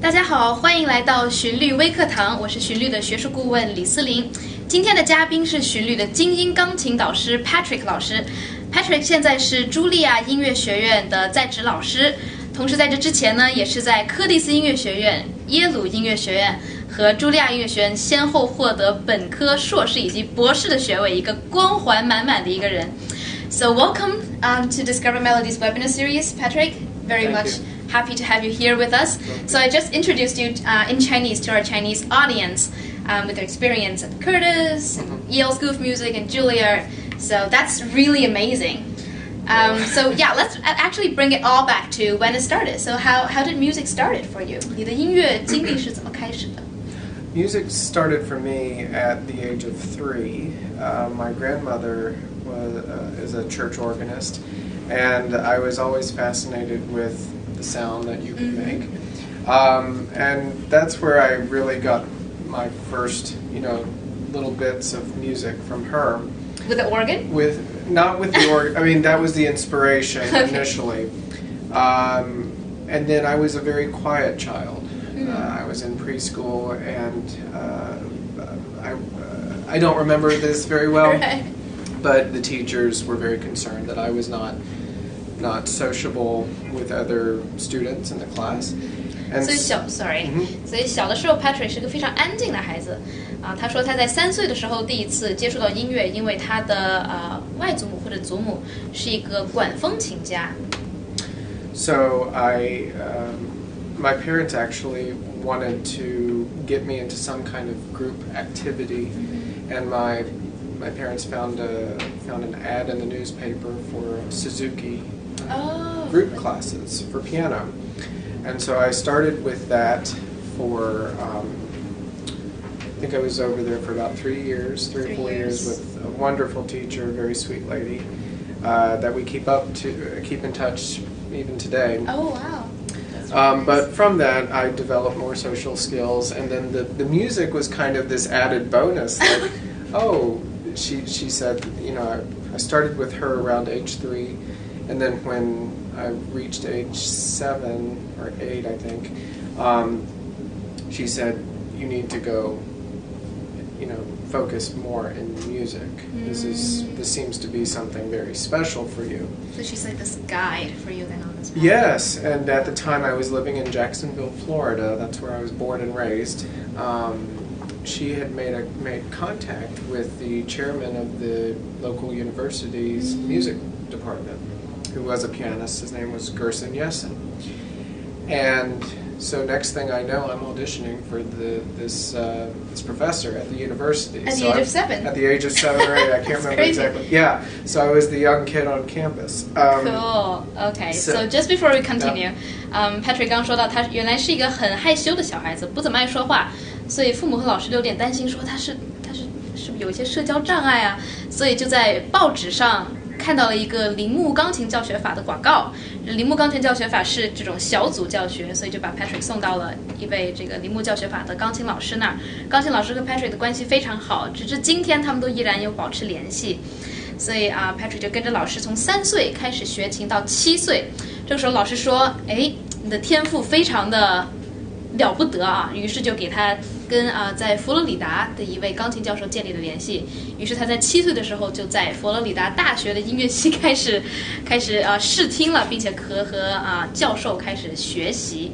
大家好，欢迎来到循律微课堂，我是循律的学术顾问李思玲。今天的嘉宾是循律的精英钢琴导师 Patrick 老师。Patrick 现在是茱莉亚音乐学院的在职老师，同时在这之前呢，也是在柯蒂斯音乐学院、耶鲁音乐学院和茱莉亚音乐学院先后获得本科、硕士以及博士的学位，一个光环满满的一个人。So welcome to Discover Melody's webinar series, Patrick. Very much happy to have you here with us. So I just introduced you in Chinese to our Chinese audience with your experience at Curtis, and Yale School of Music, and Juilliard. So that's really amazing. So yeah, let's actually bring it all back to when it started. So how did music started for you? 你的音乐经历是怎么开始的？ Music started for me at the age of 3. My grandmother is a church organist, and I was always fascinated with the sound that you could make. And that's where I really got my first, little bits of music from her. With the organ? Not with the organ. I mean, that was the inspiration initially. And then I was a very quiet child. I was in preschool, and I don't remember this very well. Right. But the teachers were very concerned that I was not sociable with other students in the class. And 所以所以小的时候 Patrick 是个非常安静的孩子啊。他说他在3岁的时候第一次接触到音乐，因为他的外祖母或者祖母是一个管风琴家。So my parents actually wanted to get me into some kind of group activity, and my parents found an ad in the newspaper for Suzuki group classes for piano. And so I started with that for, I think I was over there for about 3 or 4 years with a wonderful teacher, a very sweet lady, that we keep in touch even today. Oh, wow. But from that, I developed more social skills, and then the music was kind of this added bonus. Like, she said, I started with her around age 3, and then when I reached age 7 or 8, I think, she said, you need to go, focus more in music. This seems to be something very special for you. So she's like this guide for you then on this path. Yes, and at the time I was living in Jacksonville, Florida. That's where I was born and raised. She had made contact with the chairman of the local university's music department, who was a pianist. His name was Gerson Yessen. And so next thing I know, I'm auditioning for this professor at the university. At the age of 7? At the age of 7 or 8, I can't remember exactly. Yeah, so I was the young kid on campus. Cool. Okay. So just before we continue, Patrick 刚说到他原来是一个很害羞的小孩子，不怎么爱说话，所以父母和老师都有点担心，说他是不是有一些社交障碍啊？所以就在报纸上看到了一个铃木钢琴教学法的广告。铃木钢琴教学法是这种小组教学，所以就把 Patrick 送到了一位这个铃木教学法的钢琴老师那儿。钢琴老师和 Patrick 的关系非常好，直至今天他们都依然有保持联系。所以Patrick 就跟着老师从3岁开始学琴到7岁。这个时候老师说：“哎，你的天赋非常的了不得啊！”于是就给他跟在佛罗里达的一位钢琴教授建立了联系。于是他在7岁的时候就在佛罗里达大学的音乐系开始试听了，并且和教授开始学习。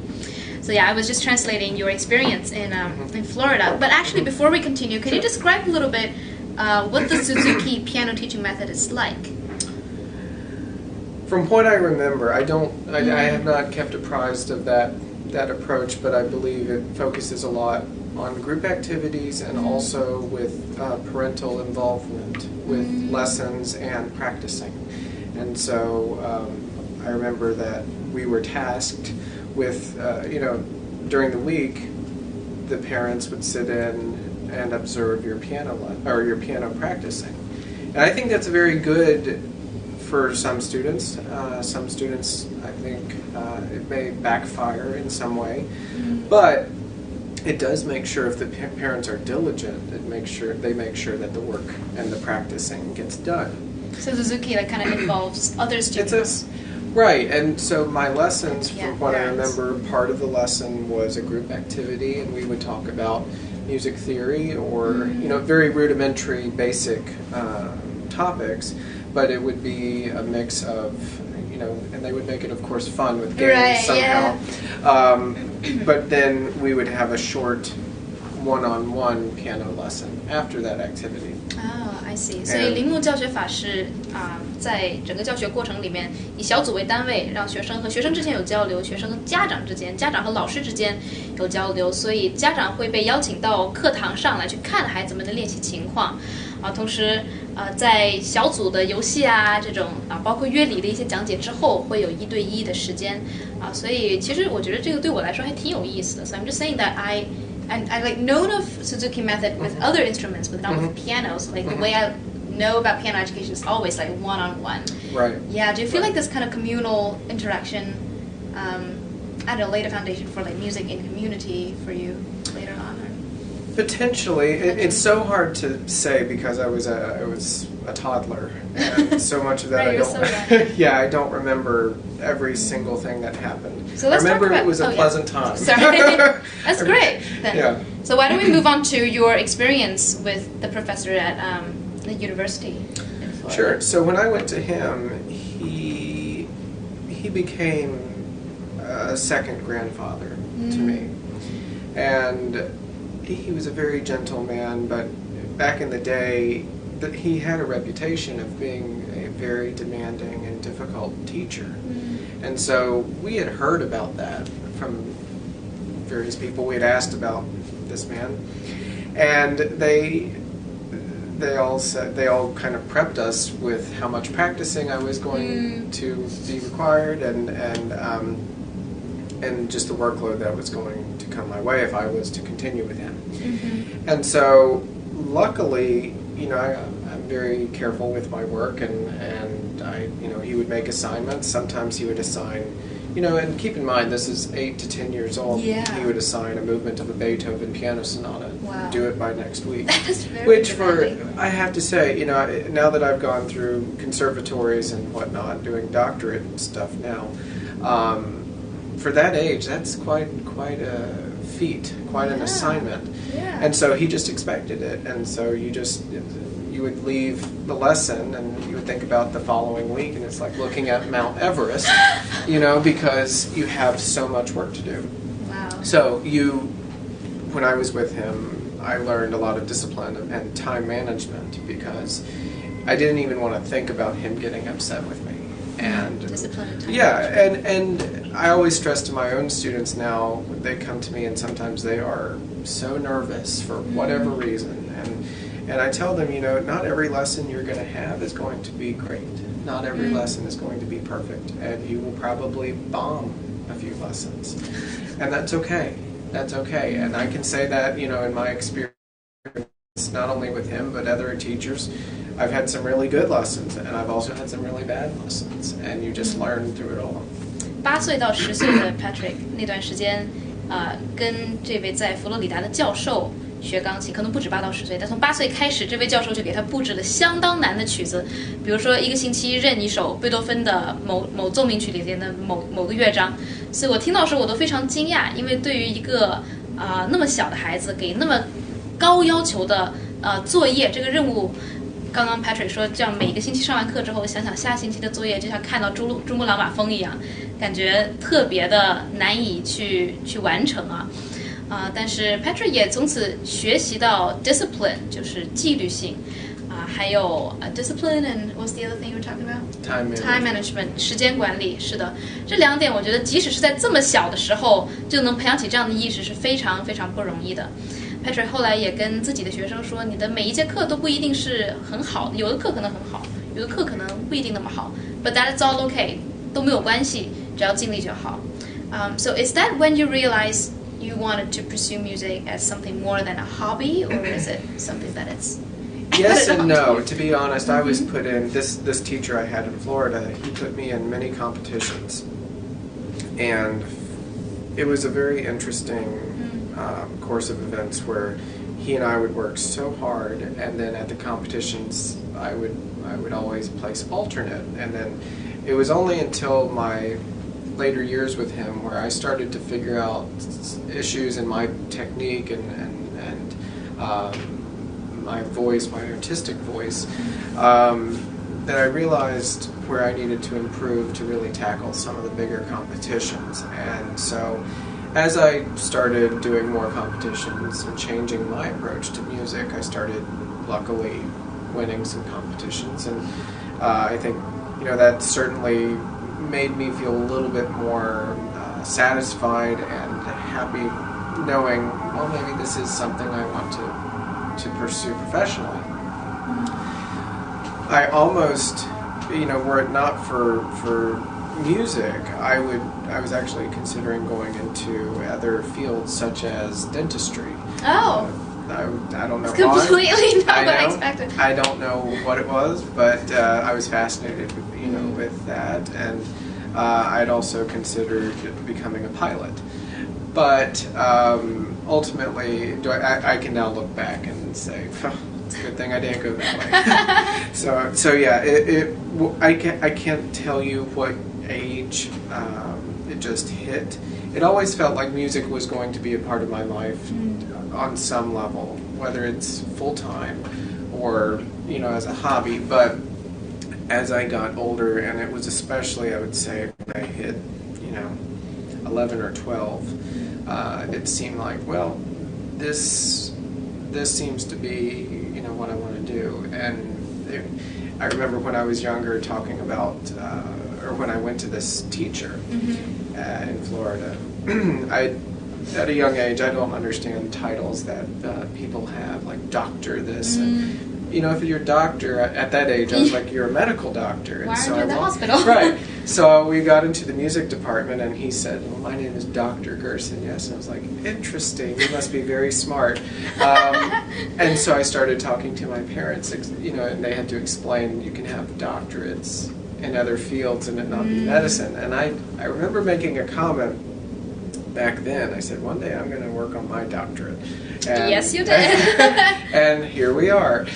So yeah, I was just translating your experience in Florida. But actually, before we continue, can you describe a little bit what the Suzuki piano teaching method is like? From what I remember, I have not kept apprised of that approach, but I believe it focuses a lot on group activities and also with parental involvement with lessons and practicing. And so I remember that we were tasked with, during the week, the parents would sit in and observe your piano practicing. And I think that's very good for some students. Some students, I think, it may backfire in some way, but it does make sure if the parents are diligent, they make sure that the work and the practicing gets done. So Suzuki kind of involves other students. Right, and so my lessons, from what I remember, part of the lesson was a group activity, and we would talk about music theory or, very rudimentary, basic topics, but it would be a mix of, and they would make it, of course, fun with games somehow. But then we would have a short one-on-one piano lesson after that activity. I see. 所以铃木教学法是在整个教学过程里面以小组为单位，让学生和学生之间有交流，学生和家长之间，家长和老师之间有交流。所以家长会被邀请到课堂上来去看孩子们的练习情况。同时在小组的游戏这种包括乐理的一些讲解之后，会有1对1的时间所以其实我觉得这个对我来说还挺有意思的。So I'm just saying that I like known of Suzuki Method with other instruments, but not with pianos. Like the way I know about piano education is always like one-on-one. Right. Yeah. Do you feel like this kind of communal interaction laid a foundation for like music in community for you later on? Potentially. It's so hard to say because I was a toddler, and so much of that I don't remember every single thing that happened. So let's I remember talk about, it was a pleasant time. Sorry. That's great. Then. Yeah. So why don't we move on to your experience with the professor at the university in Florida? Sure. So when I went to him, he became a second grandfather to me, and he was a very gentle man, but back in the day, he had a reputation of being a very demanding and difficult teacher. And so we had heard about that from various people. We had asked about this man, and they all kind of prepped us with how much practicing I was going to be required, and just the workload that was going to come my way if I was to continue with him. And so, luckily, I'm very careful with my work, and he would make assignments. Sometimes he would assign, and keep in mind this is 8 to 10 years old. Yeah. He would assign a movement of a Beethoven piano sonata. Wow. Do it by next week. That's very Which demanding. I have to say, now that I've gone through conservatories and whatnot, doing doctorate stuff now, for that age, that's quite a feat, quite an assignment. Yeah. And so he just expected it, and so you would leave the lesson and you would think about the following week, and it's like looking at Mount Everest, because you have so much work to do. Wow. So when I was with him, I learned a lot of discipline and time management because I didn't even want to think about him getting upset with me. And discipline and time and I always stress to my own students now, they come to me and sometimes they are so nervous for whatever reason, and I tell them, not every lesson you're going to have is going to be great. Not every lesson is going to be perfect, and you will probably bomb a few lessons, and that's okay. That's okay, and I can say that, in my experience, not only with him but other teachers. I've had some really good lessons, and I've also had some really bad lessons, and you just learn through it all. 8岁到10岁的 Patrick 那段时间，跟这位在佛罗里达的教授学钢琴，可能不止8到10岁，但从8岁开始，这位教授就给他布置了相当难的曲子，比如说1个星期任一首贝多芬的某奏鸣曲里面的某个乐章，所以我听到的时候我都非常惊讶，因为对于一个那么小的孩子给那么高要求的作业这个任务。刚刚 Patrick 说，这样每个星期上完课之后，想想下星期的作业就像看到珠穆朗玛峰一样，感觉特别的难以去完成但是 Patrick 也从此学习到 discipline， 就是纪律性还有discipline and what's the other thing you were talking about? Time management， 时间管理。是的，这2点我觉得即使是在这么小的时候就能培养起这样的意识是非常非常不容易的。Patrick 后来也跟自己的学生说，你的每一节课都不一定是很好，有的课可能很好，有的课可能不一定那么好 ，but that's all okay， 都没有关系，只要尽力就好。So is that when you realize you wanted to pursue music as something more than a hobby, or is it something that it's Yes and no. To be honest, I was put in this teacher I had in Florida. He put me in many competitions, and it was a very interesting course of events where he and I would work so hard, and then at the competitions I would I would always place alternate, and then it was only until my later years with him where I started to figure out issues in my technique and my voice, my artistic voice, that I realized where I needed to improve to really tackle some of the bigger competitions. And so as I started doing more competitions and changing my approach to music, I started luckily winning some competitions, and I think that certainly made me feel a little bit more satisfied and happy, knowing, well, maybe this is something I want to pursue professionally. I almost, were it not for music, I was actually considering going into other fields such as dentistry. Oh. I don't know it's completely not what I expected. I don't know what it was, but I was fascinated with, with that, and I'd also considered becoming a pilot. But ultimately, I can now look back and say, it's a good thing I didn't go that way. so yeah, I can't tell you what age it just hit. It always felt like music was going to be a part of my life on some level, whether it's full-time or, as a hobby. But as I got older, and it was especially, I would say, when I hit, 11 or 12, it seemed like, well, this seems to be, what I want to do. And I remember when I was younger talking about, or when I went to this teacher in Florida, at a young age, I don't understand titles that people have, like doctor this. And, if you're a doctor, at that age, I was like, you're a medical doctor. And Why aren't you in the hospital? Right. So we got into the music department, and he said, well, my name is Dr. Gerson, yes. And I was like, interesting, you must be very smart. And so I started talking to my parents, and they had to explain you can have doctorates in other fields and it not be medicine. And I remember making a comment back then. I said, one day I'm going to work on my doctorate. And, yes, you did. And here we are.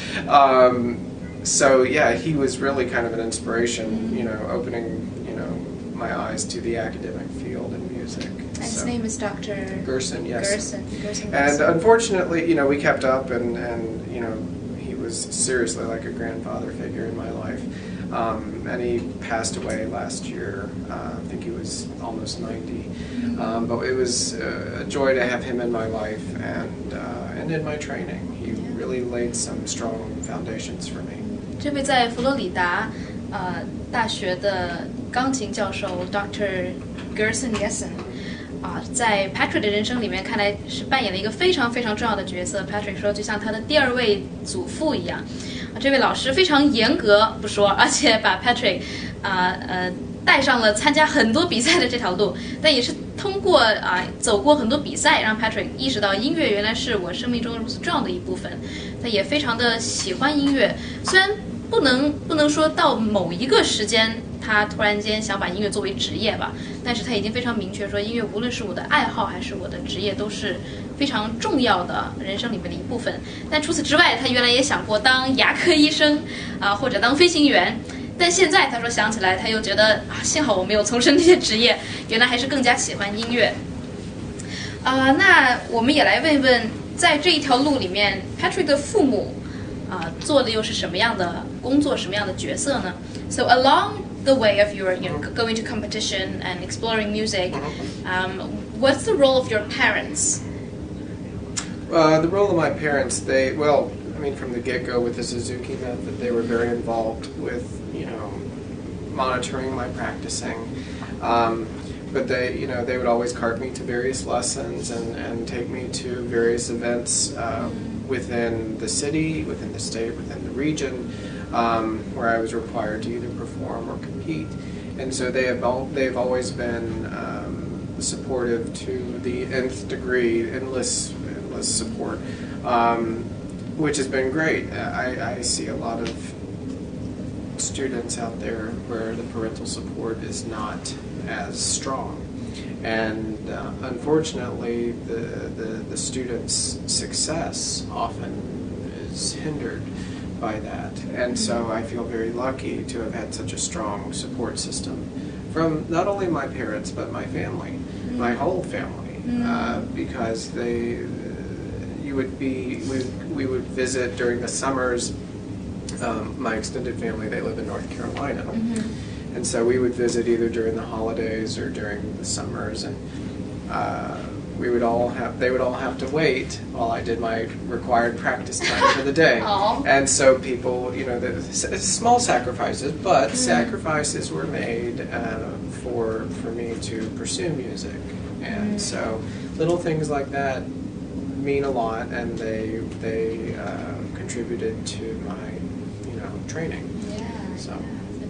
So yeah, he was really kind of an inspiration, opening, my eyes to the academic field in music. And his name is Dr. Gerson, yes. Gerson. And unfortunately, we kept up, and he was seriously like a grandfather figure in my life. And he passed away last year. I think he was almost 90. But it was a joy to have him in my life and in my training. He really laid some strong foundations for me. 这位在佛罗里达大学的钢琴教授 Dr. Gerson Yesen 在 Patrick 的人生里面看来是扮演了一个非常非常重要的角色。Patrick 说就像他的第二位祖父一样。这位老师非常严格不说，而且把 Patrick 带上了参加很多比赛的这条路，但也是通过走过很多比赛，让 Patrick 意识到音乐原来是我生命中如此重要的一部分。他也非常的喜欢音乐，虽然不能说到某一个时间他突然间想把音乐作为职业吧，但是他已经非常明确说，音乐无论是我的爱好还是我的职业，都是非常重要的人生里面的一部分。但除此之外，他原来也想过当牙科医生或者当飞行员，但现在他说想起来，他又觉得幸好我没有从事那些职业，原来还是更加喜欢音乐。那我们也来问问，在这一条路里面 ，Patrick 的父母做的又是什么样的工作，什么样的角色呢 ？So along the way of your, going to competition and exploring music, what's the role of your parents? The role of my parents, from the get-go with the Suzuki Method, they were very involved with, monitoring my practicing. But they would always cart me to various lessons and take me to various events within the city, within the state, within the region, where I was required to either perform or compete. And so they've always been supportive to the nth degree, endless support, which has been great. I see a lot of students out there where the parental support is not as strong, and unfortunately the student's success often is hindered by that. And so I feel very lucky to have had such a strong support system from not only my parents, but my family, my whole family, because we would visit during the summers. My extended family, they live in North Carolina. And so we would visit either during the holidays or during the summers, and they would all have to wait while I did my required practice time for the day. And so people, small sacrifices, but sacrifices were made for me to pursue music. And so little things like that mean a lot, and they contributed to my training. So.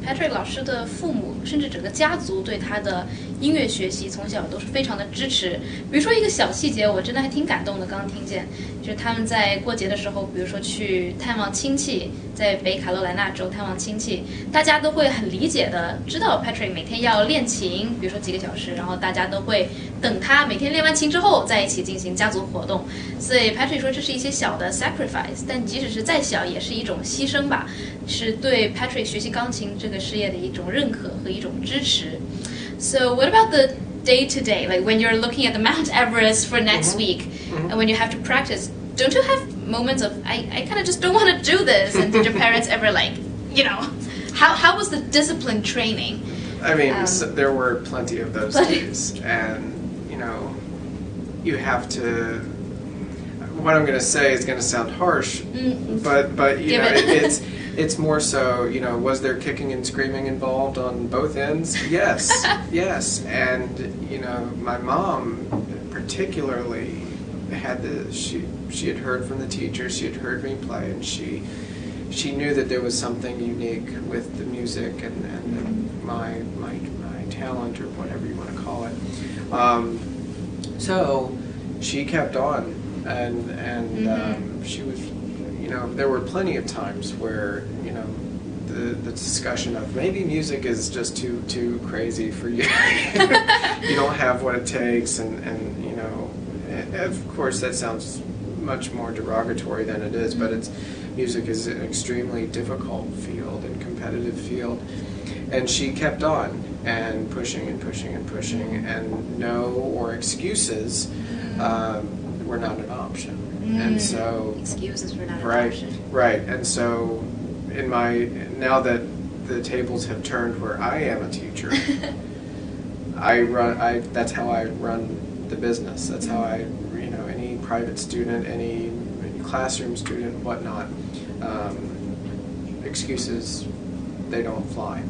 Patrick 老师的父母甚至整个家族对他的音乐学习从小都是非常的支持。比如说一个小细节，我真的还挺感动的。刚刚听见，就是他们在过节的时候，比如说去探望亲戚，在北卡罗来纳州探望亲戚，大家都会很理解的知道 Patrick 每天要练琴，比如说几个小时，然后大家都会等他每天练完琴之后在一起进行家族活动。所以 Patrick 说这是一些小的 sacrifice， 但即使是再小，也是一种牺牲吧，是对 Patrick 学习钢琴这个事业的一种认可和一种支持。So what about the day-to-day, like when you're looking at the Mount Everest for next week, and when you have to practice, don't you have moments of, I kind of just don't want to do this, and did your parents ever how was the discipline training? I mean, there were plenty of those days, and you have to, what I'm going to say is going to sound harsh, but it's more so, was there kicking and screaming involved on both ends? Yes, yes. And, my mom particularly had she had heard from the teachers, she had heard me play, and she knew that there was something unique with the music and my talent, or whatever you want to call it. So she kept on, and she was, there were plenty of times where, the discussion of maybe music is just too crazy for you. You don't have what it takes, and of course that sounds much more derogatory than it is, but music is an extremely difficult field and competitive field. And she kept on and pushing and pushing and pushing, and no or excuses were not an option. And so excuses were not an option. Right. And so now that the tables have turned where I am a teacher, that's how I run the business. That's how I, any private student, any classroom student, whatnot, excuses, they don't fly.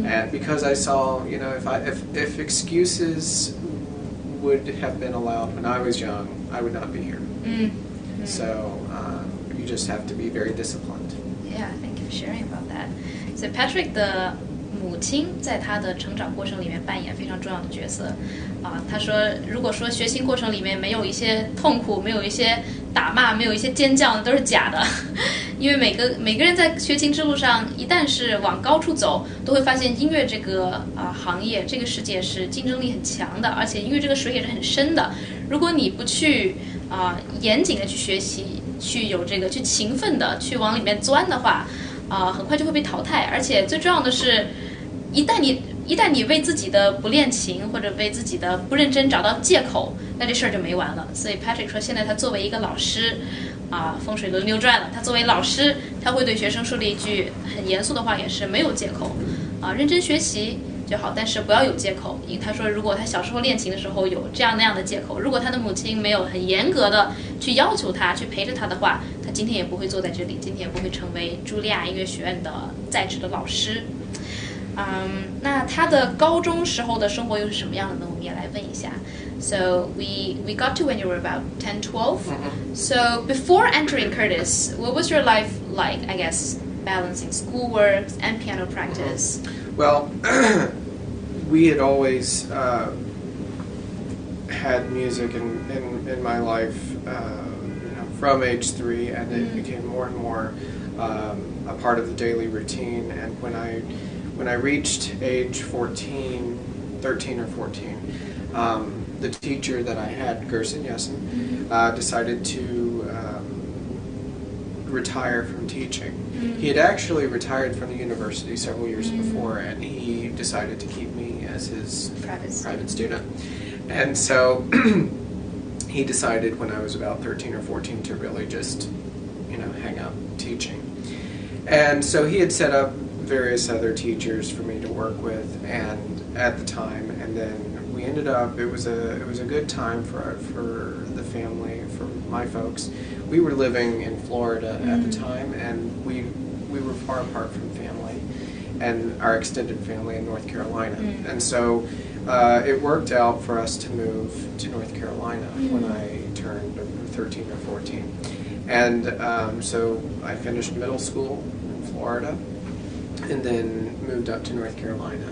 And because I saw, if excuses would have been allowed when I was young, I would not be here. So you just have to be very disciplined. Yeah, thank you for sharing about that. So Patrick 的母亲在他的成长过程里面扮演非常重要的角色。他说，如果说学习过程里面没有一些痛苦，没有一些打骂，没有一些尖叫，那都是假的。因为每个人在学琴之路上，一旦是往高处走，都会发现音乐这个行业，这个世界是竞争力很强的，而且音乐这个水也是很深的。如果你不去严谨的去学习，去勤奋的去往里面钻的话，很快就会被淘汰。而且最重要的是，一旦你为自己的不练琴或者为自己的不认真找到借口，那这事儿就没完了。所以 Patrick 说，现在他作为一个老师，风水轮流转了。他作为老师，他会对学生说的一句很严肃的话，也是没有借口，认真学习就好，但是不要有借口。因为他说，如果他小时候练琴的时候有这样那样的借口，如果他的母亲没有很严格的去要求他，去陪着他的话，他今天也不会坐在这里，今天也不会成为茱莉亚音乐学院的在职的老师。那他的高中时候的生活又是什么样的呢？我们也来问一下。So we got to when you were about 10, 12. So before entering Curtis, what was your life like, I guess, balancing schoolwork and piano practice? Well, we had always had music in my life from age 3, and it became more and more a part of the daily routine. And when I reached age 13 or 14, the teacher that I had, Gerson Yessen, decided to retire from teaching. He had actually retired from the university several years before, and he decided to keep me as his private student. And so he decided when I was about 13 or 14 to really just, hang up teaching. And so he had set up various other teachers for me to work with, and at the time, and then we ended up. It was a good time for the family, for my folks. We were living in Florida at the time, and we were far apart from family, and our extended family in North Carolina, and so it worked out for us to move to North Carolina when I turned 13 or 14, and so I finished middle school in Florida. And then moved up to North Carolina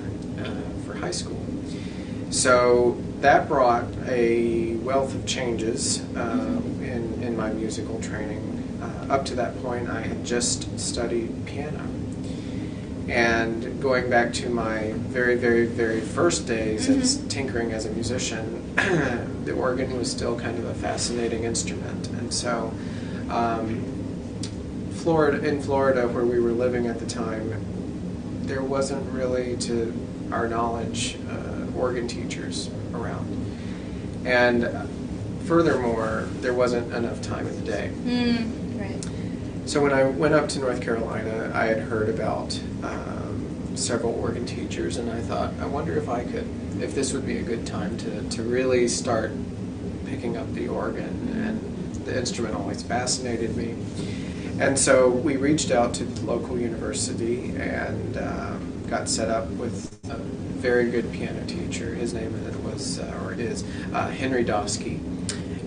for high school. So that brought a wealth of changes in my musical training. Up to that point, I had just studied piano. And going back to my very, very, very first days as tinkering as a musician, the organ was still kind of a fascinating instrument. And so in Florida, where we were living at the time, there wasn't really, to our knowledge, organ teachers around. And furthermore, there wasn't enough time in the day. Right. So when I went up to North Carolina, I had heard about several organ teachers, and I thought, I wonder if this would be a good time to really start picking up the organ. And the instrument always fascinated me. And so we reached out to the local university and got set up with a very good piano teacher. His name is Henry Dosky.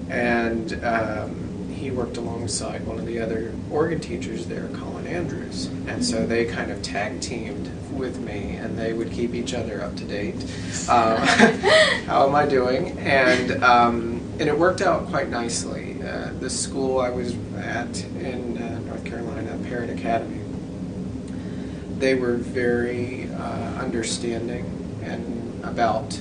And he worked alongside one of the other organ teachers there, Colin Andrews. And so they kind of tag teamed with me, and they would keep each other up to date. How am I doing? And it worked out quite nicely. The school I was at in North Carolina, Parrott Academy, they were very understanding and about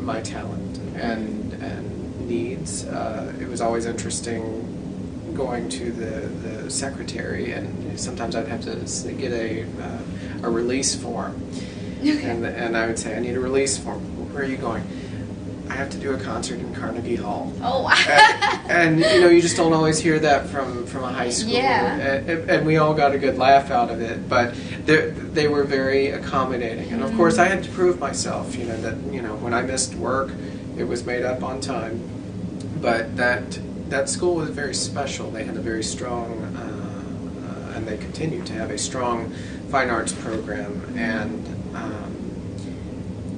my talent and needs. It was always interesting going to the secretary, and sometimes I'd have to get a release form. Okay. And I would say, I need a release form. Where are you going? I have to do a concert in Carnegie Hall. Oh, wow. And you just don't always hear that from a high school. Yeah. And we all got a good laugh out of it, but they were very accommodating. And of course, I had to prove myself, that when I missed work, it was made up on time. But that school was very special. They had a very strong, and they continue to have a strong fine arts program, and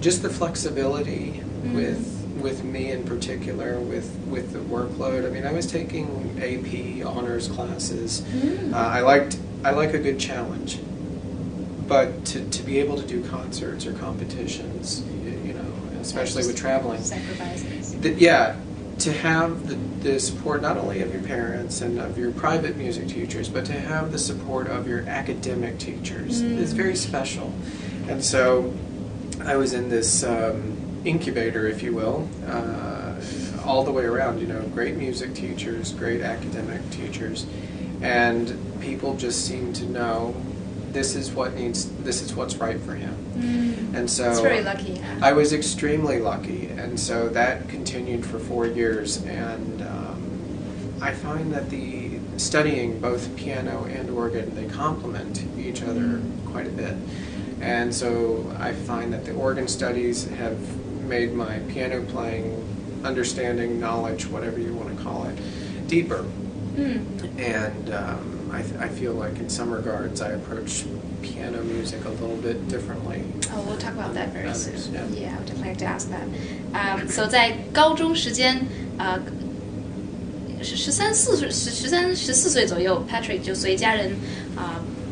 just the flexibility with me in particular, with the workload. I mean, I was taking AP honors classes. I like a good challenge, but to be able to do concerts or competitions, especially with traveling, sacrifices. To have the support not only of your parents and of your private music teachers, but to have the support of your academic teachers is very special. And so I was in this incubator, if you will, all the way around, great music teachers, great academic teachers, and people just seem to know this is what's right for him. And so it's very lucky. I was extremely lucky, and so that continued for 4 years, and I find that the studying both piano and organ, they complement each other quite a bit. And so I find that the organ studies have made my piano playing, understanding, knowledge, whatever you want to call it, deeper. And I feel like in some regards I approach piano music a little bit differently. Oh, we'll talk about that very soon. Yeah, I would definitely like to ask that. So 在高中时间14岁左右 ，Patrick 就随家人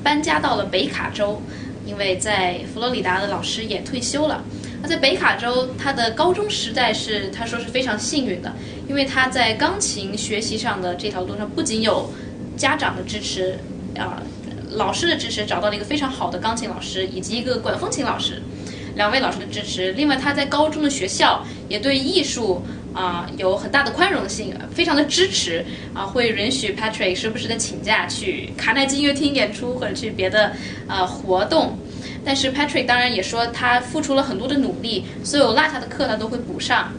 搬家到了北卡州，因为在佛罗里达的老师也退休了。那在北卡州，他的高中时代他说是非常幸运的，因为他在钢琴学习上的这条路上不仅有家长的支持，老师的支持，找到了一个非常好的钢琴老师以及一个管风琴老师，2位老师的支持。另外，他在高中的学校也对艺术有很大的宽容性，非常的支持会允许 Patrick 时不时的请假去卡耐基音乐厅演出或者去别的活动。但是 Patrick 当然也说他付出了很多的努力，所有落下的课他都会补上，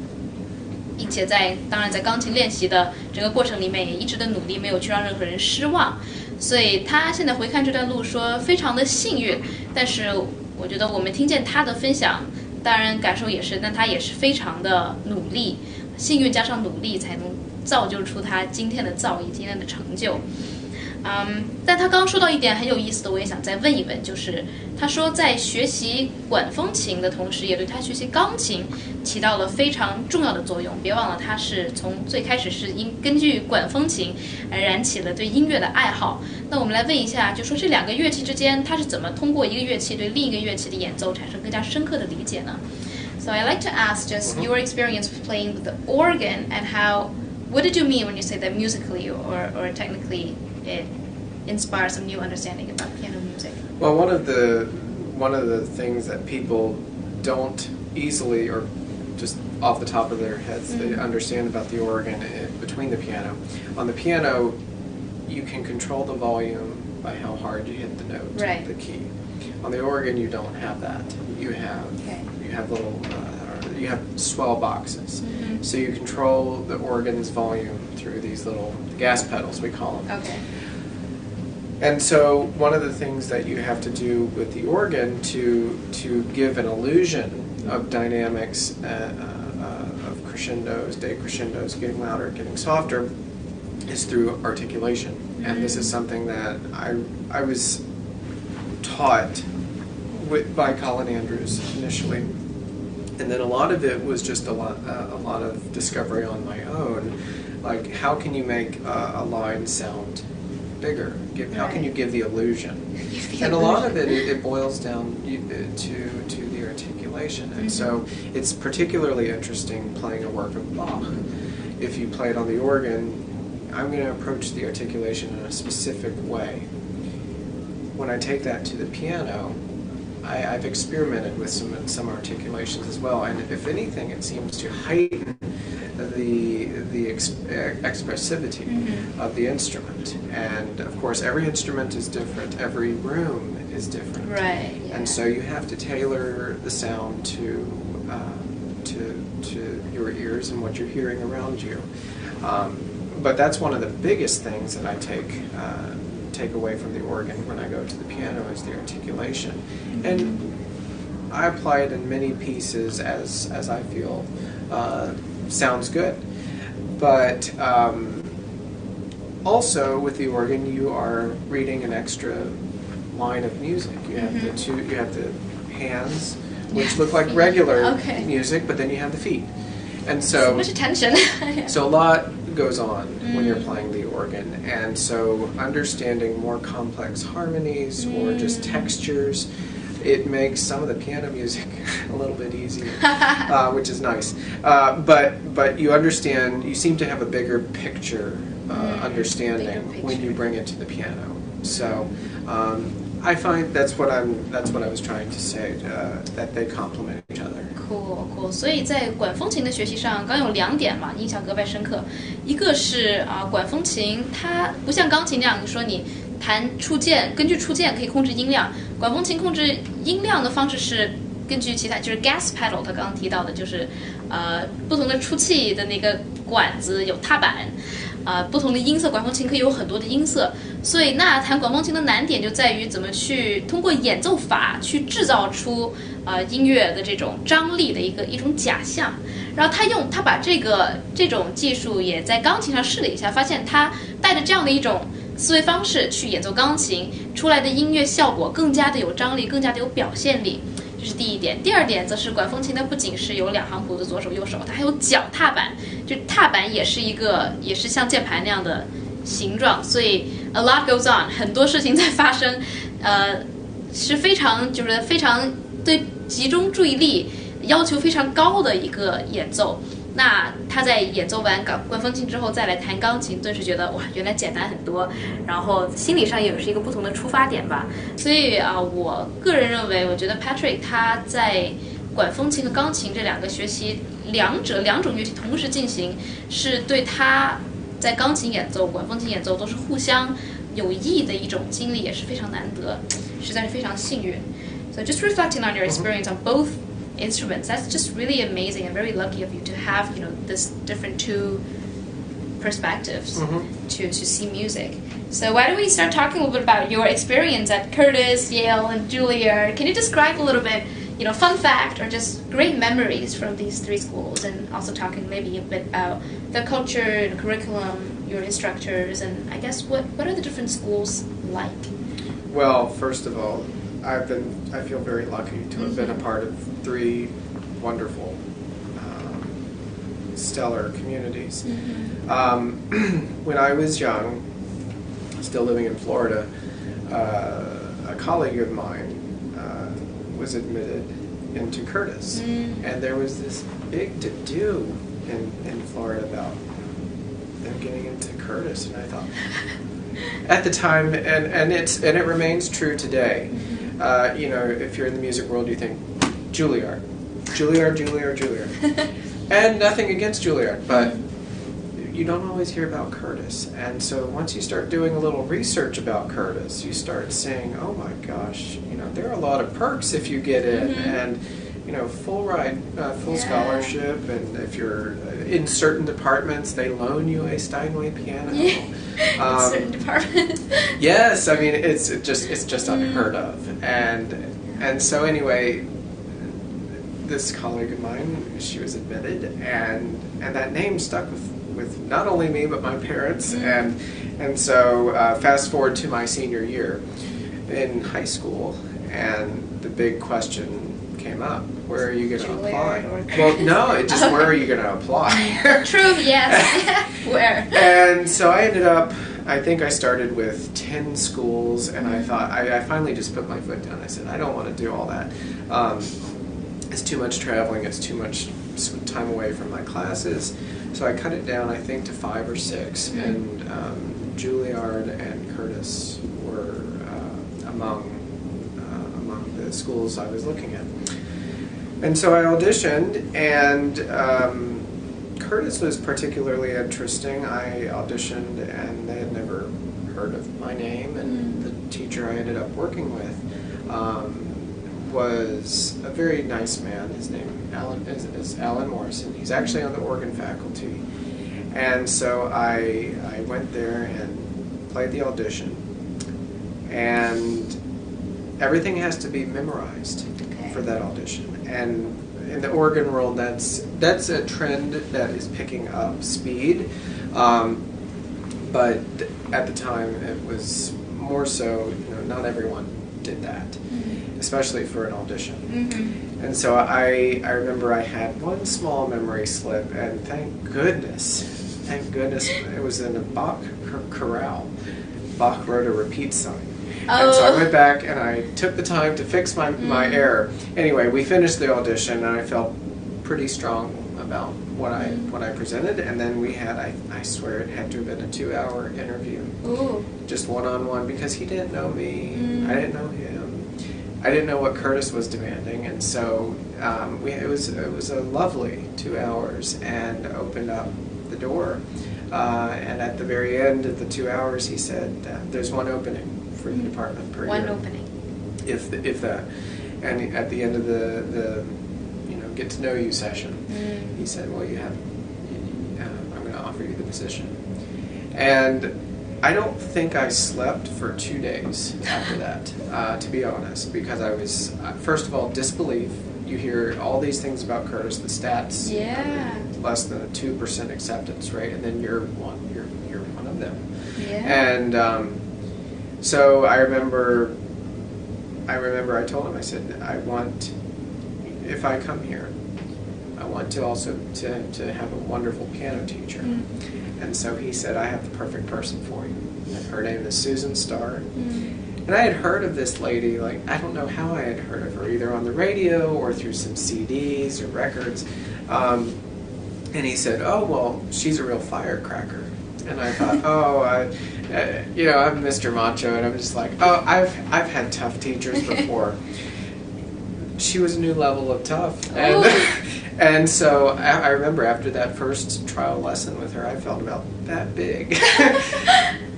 并且当然在钢琴练习的整个过程里面也一直的努力，没有去让任何人失望。所以他现在回看这段路说非常的幸运，但是我觉得我们听见他的分享，当然感受也是，但他也是非常的努力，幸运加上努力才能造就出他今天的造诣，今天的成就。但他刚刚说到一点很有意思的，我也想再问一问，就是他说在学习管风琴的同时，也对他学习钢琴起到了非常重要的作用。别忘了，他是从最开始是根据管风琴而燃起了对音乐的爱好。那我们来问一下，就说这两个乐器之间，他是怎么通过一个乐器对另一个乐器的演奏产生更加深刻的理解呢？ So I'd like to ask just your experience with playing the organ and what did you mean when you say that musically or technically it inspires some new understanding about piano music? Well, one of the things that people don't easily or just off the top of their heads they understand about the organ between the piano. On the piano, you can control the volume by how hard you hit the note, the key. On the organ, you don't have that. You have little you have swell boxes. So you control the organ's volume through these little gas pedals, we call them. Okay. And so one of the things that you have to do with the organ to give an illusion of dynamics, of crescendos, decrescendos, getting louder, getting softer, is through articulation. And this is something that I was taught by Colin Andrews initially. And then a lot of it was just a lot of discovery on my own. Like, how can you make a line sound bigger? How can you give the illusion? And a lot of it boils down to the articulation. And so it's particularly interesting playing a work of Bach. If you play it on the organ, I'm going to approach the articulation in a specific way. When I take that to the piano, I've experimented with some articulations as well, and if anything, it seems to heighten the expressivity of the instrument. And of course, every instrument is different. Every room is different. Right. Yeah. And so you have to tailor the sound to your ears and what you're hearing around you. But that's one of the biggest things that I take away from the organ when I go to the piano is the articulation. And I apply it in many pieces as I feel sounds good. But also with the organ, you are reading an extra line of music. You have the hands, which look like regular music, but then you have the feet. And so much attention. So a lot goes on when you're playing the organ, and so understanding more complex harmonies or just textures, it makes some of the piano music a little bit easier, which is nice. But you understand, you seem to have a bigger picture understanding when you bring it to the piano. So I find that's what I was trying to say, that they complement each other. Cool. 所以在管风琴的学习上，刚有2点嘛，印象格外深刻。一个是管风琴它不像钢琴那样，你说你弹触键，根据触键可以控制音量。管风琴控制音量的方式是根据其他，就是 gas pedal， 他刚刚提到的，就是不同的出气的那个管子有踏板。不同的音色，管风琴可以有很多的音色，所以那弹管风琴的难点就在于怎么去通过演奏法去制造出音乐的这种张力的一种假象。然后他把这种技术也在钢琴上试了一下，发现他带着这样的一种思维方式去演奏钢琴，出来的音乐效果更加的有张力，更加的有表现力。这是第一点。第二点则是管风琴它不仅是有2行谱的左手右手，它还有脚踏板，就踏板也是像键盘那样的形状，所以 a lot goes on， 很多事情在发生，是非常对集中注意力要求非常高的一个演奏。那他在演奏完管风琴之后再来弹钢琴，顿时觉得哇，原来简单很多，然后心理上也是一个不同的出发点吧。所以我个人认为，我觉得 Patrick 他在管风琴和钢琴这两个学习两种乐器同时进行，是对他在钢琴演奏、管风琴演奏都是互相有益的一种经历，也是非常难得，实在是非常幸运。So just reflecting on your experience on both instruments, that's just really amazing and very lucky of you to have, this different two perspectives to see music. So why don't we start talking a little bit about your experience at Curtis, Yale, and Juilliard? Can you describe a little bit, fun fact or just great memories from these three schools, and also talking maybe a bit about the culture and curriculum, your instructors, and I guess what are the different schools like? Well, first of all, I feel very lucky to have been a part of three wonderful, stellar communities. When I was young, still living in Florida, a colleague of mine was admitted into Curtis, and there was this big to-do in Florida about them getting into Curtis, and I thought, at the time, and it remains true today. If you're in the music world, you think Juilliard, and nothing against Juilliard, but you don't always hear about Curtis. And so once you start doing a little research about Curtis, you start saying, oh my gosh, there are a lot of perks if you get in, and full ride, full scholarship, and if you're in certain departments, they loan you a Steinway piano. In certain departments. Yes, I mean it's just unheard of, and so anyway, this colleague of mine, she was admitted, and that name stuck with not only me but my parents, and so fast forward to my senior year in high school, and the big question came up: where are you going to apply? Well, no, it just where are you going to apply? True, yes. Where? And so I ended up, I think I started with 10 schools, and I thought, I finally just put my foot down. I said, I don't want to do all that. It's too much traveling, it's too much time away from my classes. So I cut it down, I think, to 5 or 6, and Juilliard and Curtis were among the schools I was looking at. And so I auditioned, and Curtis was particularly interesting. I auditioned, and they had never heard of my name, and the teacher I ended up working with was a very nice man. His name is Alan Morrison. He's actually on the organ faculty. And so I went there and played the audition, and everything has to be memorized for that audition. And in the organ world, that's a trend that is picking up speed, but at the time it was more so, not everyone did that, especially for an audition. And so I remember I had one small memory slip, and thank goodness it was in a Bach chorale. Bach wrote a repeat sign. And so I went back and I took the time to fix my error. Anyway, we finished the audition, and I felt pretty strong about what I presented. And then we had, I swear it had to have been a 2-hour interview. Ooh. Just one-on-one, because he didn't know me. I didn't know him. I didn't know what Curtis was demanding. And so it was a lovely 2 hours, and opened up the door. And at the very end of the 2 hours, he said, there's one opening for the department per year. One opening. If that. And at the end of the get to know you session, he said, well, I'm going to offer you the position. And I don't think I slept for 2 days after that, to be honest, because I was, first of all, disbelief. You hear all these things about Curtis, the stats, less than a 2% acceptance rate, and then you're one of them. Yeah. And so I remember I told him, I said, if I come here, I want to also to have a wonderful piano teacher. And so he said, I have the perfect person for you. And her name is Susan Starr. And I had heard of this lady, I don't know how I had heard of her, either on the radio or through some CDs or records. And he said, oh, well, she's a real firecracker. And I thought, I'm Mr. Macho, and I'm just like, I've had tough teachers before. she was a new level of tough, and and so I remember after that first trial lesson with her, I felt about that big,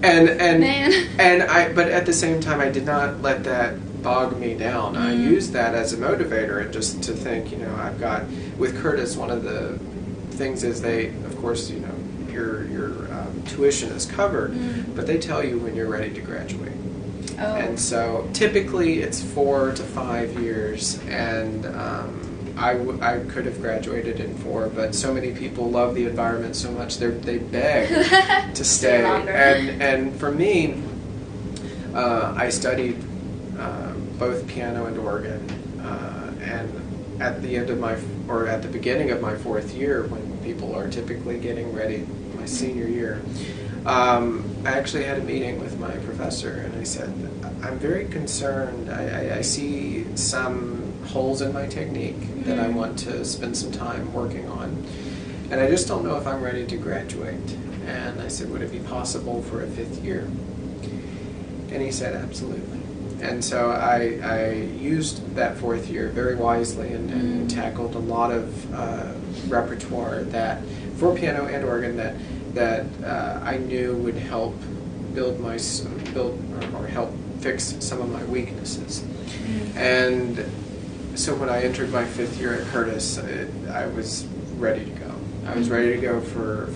but at the same time, I did not let that bog me down. I used that as a motivator, and just to think, I've got with Curtis, one of the things is they, of course, your tuition is covered, but they tell you when you're ready to graduate. Oh. And so typically it's 4 to 5 years, and I could have graduated in 4, but so many people love the environment so much they beg to stay. And for me, I studied both piano and organ, and at the beginning of my 4th year, when people are typically getting ready, my senior year, I actually had a meeting with my professor, and I said, I'm very concerned. I see some holes in my technique that I want to spend some time working on, and I just don't know if I'm ready to graduate. And I said, would it be possible for a 5th year? And he said, absolutely. And so I used that 4th year very wisely and tackled a lot of repertoire that for piano and organ that I knew would help build or help fix some of my weaknesses. And so when I entered my 5th year at Curtis, I was ready to go. I was ready to go for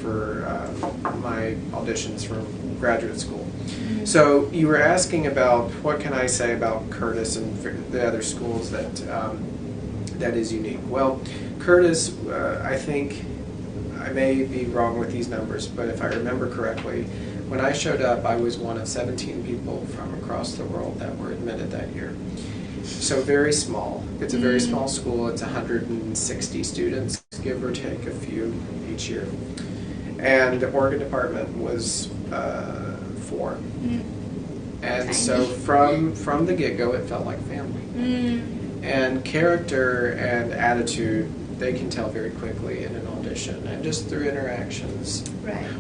my auditions for graduate school. So you were asking about what can I say about Curtis and the other schools that is unique. Well, Curtis, I think, I may be wrong with these numbers, but if I remember correctly, when I showed up, I was one of 17 people from across the world that were admitted that year. So very small. It's a very small school. It's 160 students, give or take a few each year. And the organ department was 4. And so from the get-go, it felt like family. And character and attitude, they can tell very quickly in an audition, and just through interactions,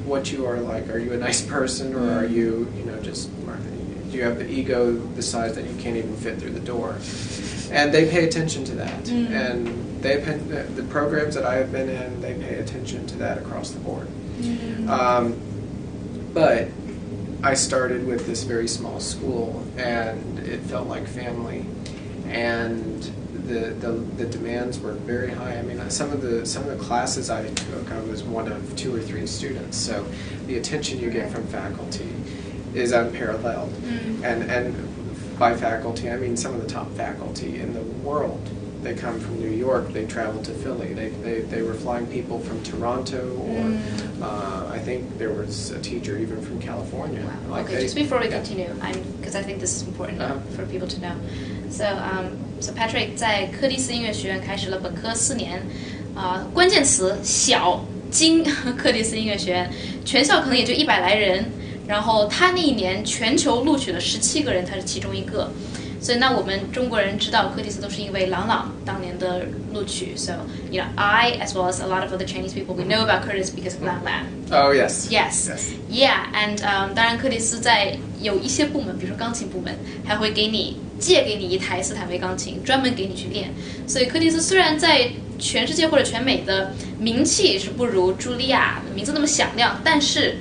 what you are like. Are you a nice person, or are you, do you have the ego the size that you can't even fit through the door? And they pay attention to that. And the programs that I have been in, they pay attention to that across the board. But I started with this very small school, and it felt like family, and the demands were very high. I mean, some of the classes I took, I was one of 2 or 3 students, so the attention you get from faculty is unparalleled. And by faculty, I mean some of the top faculty in the world. They come from New York, they travel to Philly, they were flying people from Toronto, or I think there was a teacher even from California. Wow. Okay, just before we continue, because I think this is important for people to know. So Patrick 在柯蒂斯音乐学院开始了本科4年，关键词小精柯蒂斯音乐学院，全校可能也就100来人，然后他那一年全球录取了17个人，他是其中一个。所以那我们中国人知道柯蒂斯都是因为郎朗当年的录取。So I as well as a lot of other Chinese people we know about Curtis because of Lang Lang. Oh yes. Yes. Yeah, and 当然柯蒂斯在有一些部门，比如说钢琴部门，还会借给你一台斯坦威钢琴，专门给你去练。所以柯蒂斯虽然在全世界或者全美的名气是不如茱莉亚的名字那么响亮，但是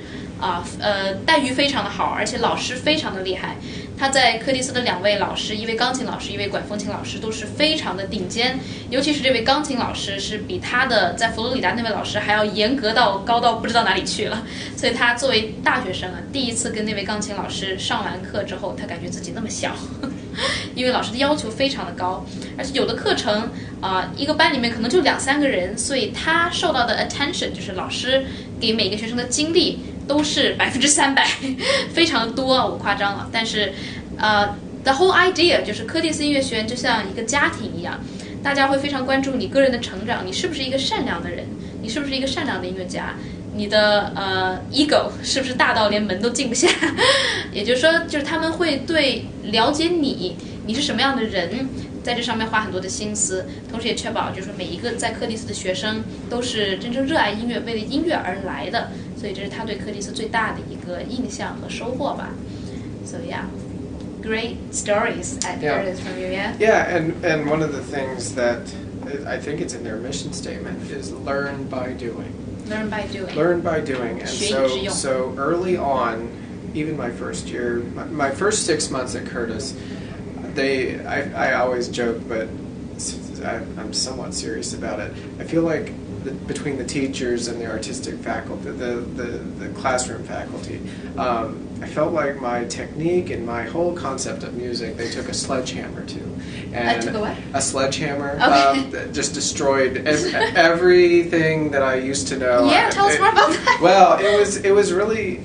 待遇非常的好，而且老师非常的厉害。他在柯蒂斯的2位老师，一位钢琴老师，一位管风琴老师，都是非常的顶尖。尤其是这位钢琴老师，是比他的在佛罗里达那位老师还要严格到高到不知道哪里去了。所以他作为大学生第一次跟那位钢琴老师上完课之后，他感觉自己那么小，因为老师的要求非常的高，而且有的课程一个班里面可能就2、3个人，所以他受到的 attention 就是老师给每个学生的精力都是300%，非常多，我夸张了。但是the whole idea 就是柯蒂斯音乐学院就像一个家庭一样，大家会非常关注你个人的成长，你是不是一个善良的人，你是不是一个善良的音乐家，你的ego 是不是大到连门都进不下。也就是说，就是他们会对了解你是什么样的人，在这上面花很多的心思，同时也确保就是每一个在柯蒂斯的学生都是真正热爱音乐，为了音乐而来的。所以这是他对柯蒂斯最大的一个印象和收获吧。So yeah. great stories I've heard from you. Yeah, and one of the things that I think it's in their mission statement is learn by doing. Learn by doing. Learn by doing. And so early on, even my first year, my first 6 months at Curtis, I always joke, but I'm somewhat serious about it. I feel like between the teachers and the artistic faculty, the classroom faculty, I felt like my technique and my whole concept of music, they took a sledgehammer to. And took a what? A sledgehammer. Okay. That just destroyed everything that I used to know. Yeah, tell us more about that. Well, it was really,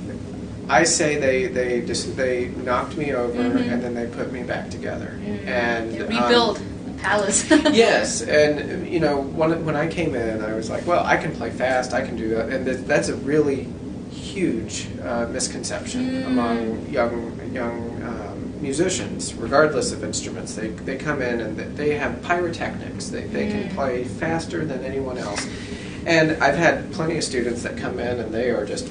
I say they knocked me over and then they put me back together. And they rebuild the palace. Yes, and you know, when I came in, I was like, well, I can play fast, I can do that, and that's a really huge misconception among young musicians, regardless of instruments. They come in and they have pyrotechnics. They can play faster than anyone else. And I've had plenty of students that come in and they are just,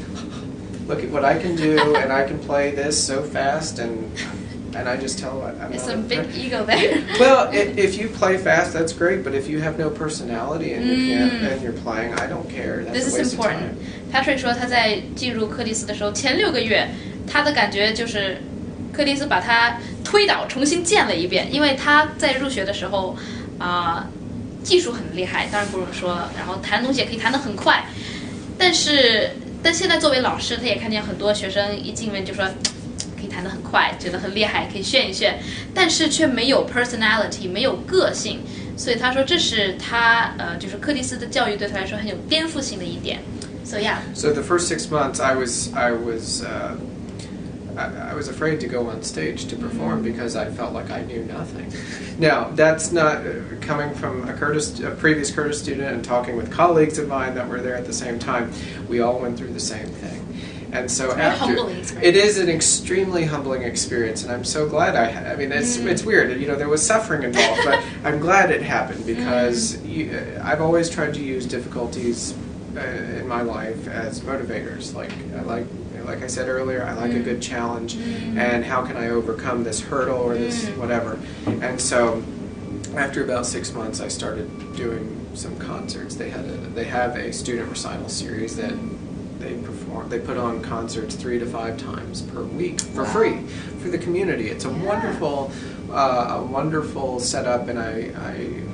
look at what I can do, and I can play this so fast, and I just tell them, there's some big ego there. Well, if you play fast, that's great, but if you have no personality and you can't, and you're playing, I don't care. That's This a is waste of time. important. Patrick 说他在进入柯蒂斯的时候，前6个月，他的感觉就是柯蒂斯把他推倒，重新建了一遍。因为他在入学的时候，技术很厉害，当然不用说了，然后弹东西也可以弹得很快。但现在作为老师，他也看见很多学生一进门就说可以弹得很快，觉得很厉害，可以炫一炫，但是却没有 personality， 没有个性。所以他说这是他就是柯蒂斯的教育对他来说很有颠覆性的一点。So yeah. So the first 6 months, I was afraid to go on stage to perform because I felt like I knew nothing. Now, that's not coming from a previous Curtis student and talking with colleagues of mine that were there at the same time. We all went through the same thing. And so it is an extremely humbling experience, and I'm so glad I mean, it's weird, you know, there was suffering involved, but I'm glad it happened because I've always tried to use difficulties in my life as motivators. Like I said earlier, I like a good challenge, and how can I overcome this hurdle or this whatever. And so after about 6 months, I started doing some concerts. They have a student recital series that they put on concerts 3 to 5 times per week for free for the community. It's a wonderful setup, and I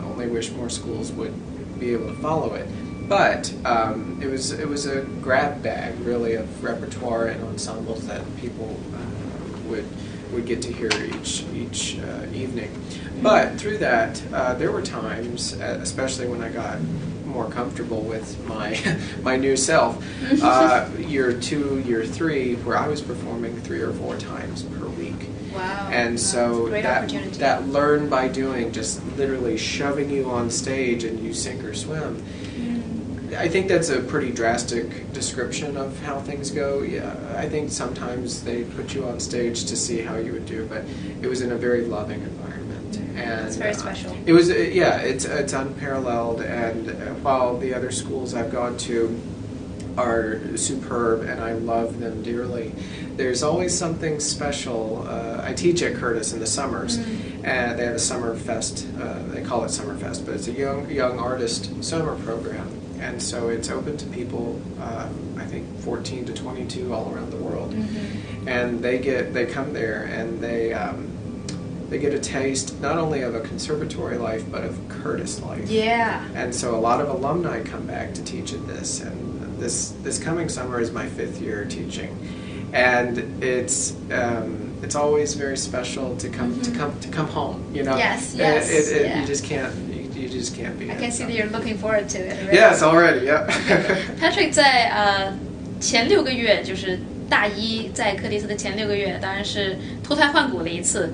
only wish more schools would be able to follow it. But it was a grab bag, really, of repertoire and ensembles that people would get to hear each evening. But through that, there were times, especially when I got more comfortable with my new self, year 2, year 3, where I was performing 3 or 4 times per week. Wow. And so that learn by doing, just literally shoving you on stage and you sink or swim. I think that's a pretty drastic description of how things go. Yeah, I think sometimes they put you on stage to see how you would do, but it was in a very loving environment. And it's very special. It was, it's unparalleled. And while the other schools I've gone to are superb and I love them dearly, there's always something special. I teach at Curtis in the summers, and they have a summer fest. They call it Summer Fest, but it's a young artist summer program. And so it's open to people, I think 14 to 22 all around the world, and they come there and they get a taste not only of a conservatory life but of Curtis life. Yeah. And so a lot of alumni come back to teach at this, and this coming summer is my 5th year teaching, and it's always very special to come home. You know. Yes. You just can't. You just can't be. I can see that you're looking forward to it. Right? Yes, already. Yeah. Patrick 在前6个月，就是大一在柯蒂斯的前6个月，当然是脱胎换骨了一次。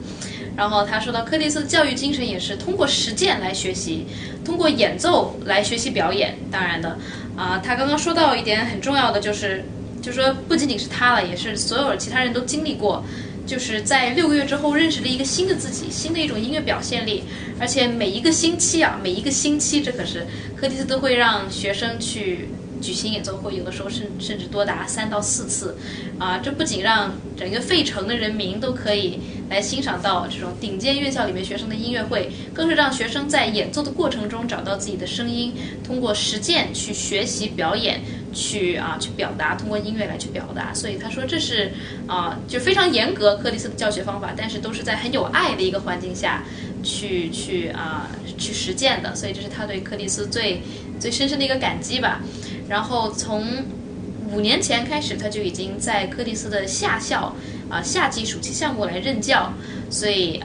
然后他说到，柯蒂斯的教育精神也是通过实践来学习，通过演奏来学习表演。当然的，他刚刚说到一点很重要的，就是说不仅仅是他了，也是所有其他人都经历过。就是在6个月之后认识了一个新的自己，新的一种音乐表现力，而且每一个星期，这可是柯蒂斯都会让学生去举行演奏会，有的时候甚至多达3到4次，这不仅让整个费城的人民都可以来欣赏到这种顶尖院校里面学生的音乐会，更是让学生在演奏的过程中找到自己的声音，通过实践去学习表演，去表达，通过音乐来去表达。所以他说这是就非常严格柯蒂斯的教学方法，但是都是在很有爱的一个环境下去实践的。所以这是他对柯蒂斯最深深的一个感激吧。然后从5年前开始，他就已经在柯蒂斯的夏校夏季暑期项目来任教。所以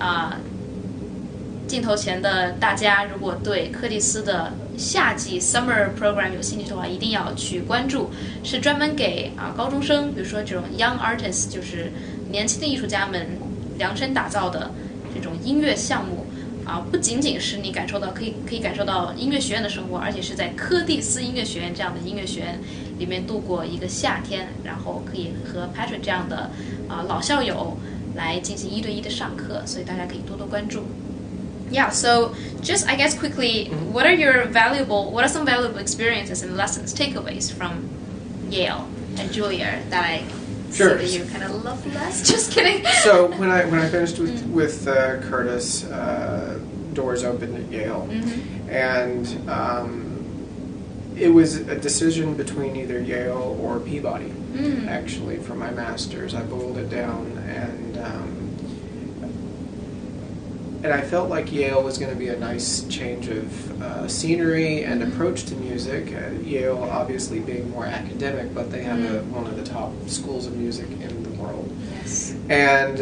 镜头前的大家如果对柯蒂斯的夏季 summer program 有兴趣的话，一定要去关注，是专门给高中生，比如说这种 young artists， 就是年轻的艺术家们量身打造的这种音乐项目。不仅仅是你可以感受到音乐学院的生活，而且是在柯蒂斯音乐学院这样的音乐学院里面度过一个夏天，然后可以和 Patrick 这样的老校友来进行1对1的上课，所以大家可以多多关注。Yeah, so just I guess quickly, what are some valuable experiences and lessons, takeaways from Yale and Julia that I Sure. see that you kind of love less? Just kidding. So when I finished with Curtis, doors opened at Yale, and it was a decision between either Yale or Peabody. Actually, for my master's, I boiled it down, and I felt like Yale was going to be a nice change of scenery and approach to music. Yale obviously being more academic, but they have one of the top schools of music in the world. Yes. And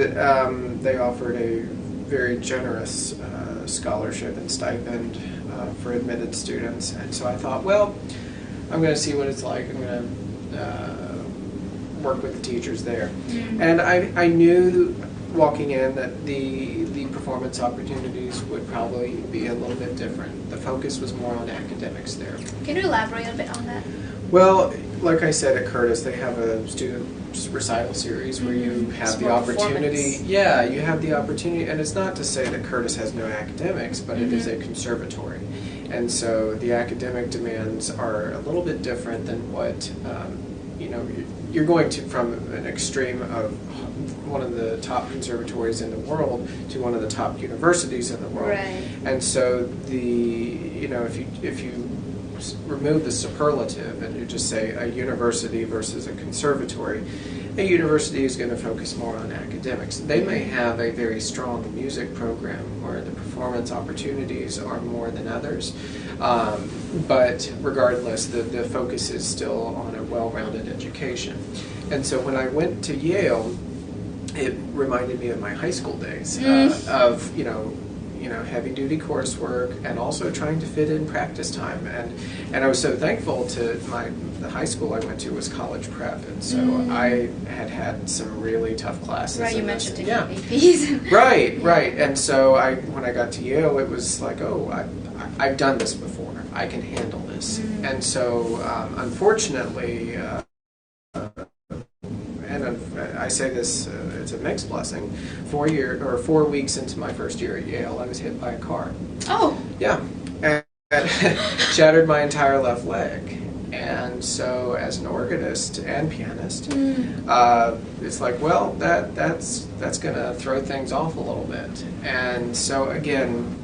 they offered a very generous scholarship and stipend for admitted students. And so I thought, well, I'm going to see what it's like. I'm going to work with the teachers there. And I knew walking in that the performance opportunities would probably be a little bit different. The focus was more on academics there. Can you elaborate a bit on that? Well, like I said at Curtis, they have a student recital series where you have the opportunity. Yeah, you have the opportunity, and it's not to say that Curtis has no academics, but it is a conservatory. And so the academic demands are a little bit different than what, you're going to from an extreme of one of the top conservatories in the world to one of the top universities in the world. Right. And so if you remove the superlative and you just say a university versus a conservatory, a university is going to focus more on academics. They may have a very strong music program where the performance opportunities are more than others, but regardless, the focus is still on a well-rounded education. And so when I went to Yale, it reminded me of my high school days of heavy-duty coursework and also trying to fit in practice time. And I was so thankful to the high school I went to was college prep, and so I had some really tough classes. Right, you mentioned taking yeah. APs. Right. And so when I got to Yale, it was like, I've done this before. I can handle this. And so unfortunately, I say this, it's a mixed blessing. 4 weeks into my first year at Yale, I was hit by a car. Oh. Yeah, and shattered my entire left leg. And so, as an organist and pianist, it's like, well, that's going to throw things off a little bit. And so, again,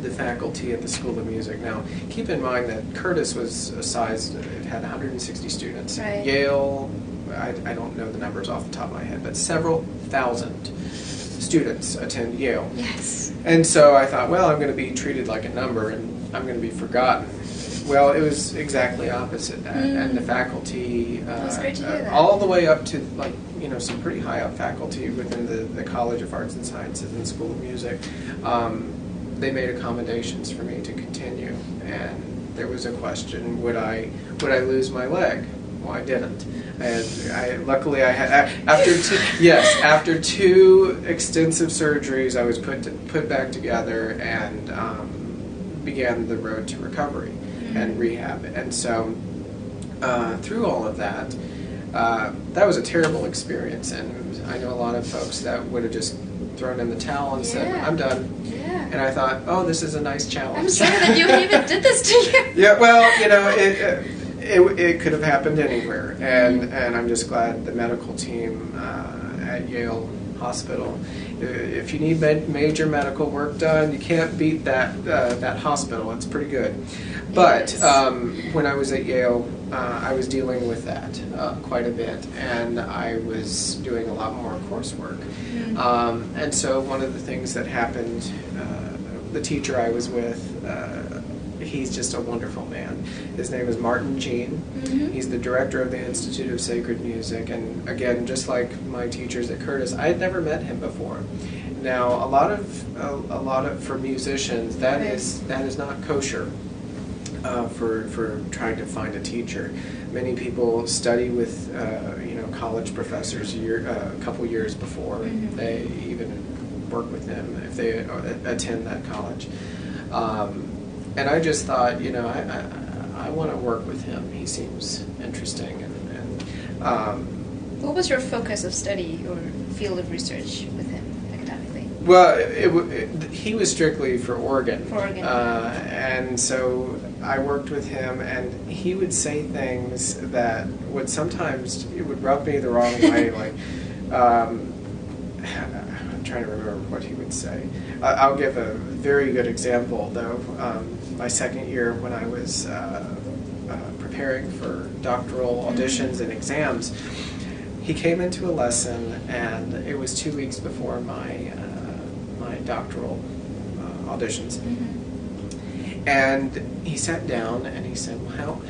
the faculty at the School of Music. Now, keep in mind that Curtis was a size, it had 160 students. Right. Yale, I don't know the numbers off the top of my head, but several thousand students attend Yale. Yes. And so I thought, well, I'm going to be treated like a number and I'm going to be forgotten. Well, it was exactly opposite that. And the faculty, all the way up to some pretty high up faculty within the College of Arts and Sciences and School of Music, they made accommodations for me to continue. And there was a question, would I lose my leg? Well, I didn't. And luckily I had after two extensive surgeries, I was put back together and began the road to recovery and rehab. And so through all of that, that was a terrible experience. And I know a lot of folks that would have just thrown in the towel and said, "I'm done." Yeah. And I thought, oh, this is a nice challenge. I'm sorry that you even did this to you. Yeah, well, it could have happened anywhere, and I'm just glad the medical team at Yale Hospital if you need major medical work done, you can't beat that hospital. It's pretty good. But when I was at Yale, I was dealing with that quite a bit, and I was doing a lot more coursework. And so one of the things that happened, the teacher I was with, he's just a wonderful man. His name is Martin Jean. He's the director of the Institute of Sacred Music, and again, just like my teachers at Curtis, I had never met him before. Now, a lot of for musicians, that is not kosher. For trying to find a teacher, many people study with college professors a couple years before they even work with them if they attend that college. And I just thought, I want to work with him. He seems interesting. What was your focus of study or field of research with him academically? Well, he was strictly for organ. For organ. And so I worked with him, and he would say things that would sometimes, it would rub me the wrong way, like, I'm trying to remember what he would say. I'll give a very good example, though. My second year when I was preparing for doctoral auditions and exams, he came into a lesson, and it was 2 weeks before my doctoral auditions. And he sat down and he said, well,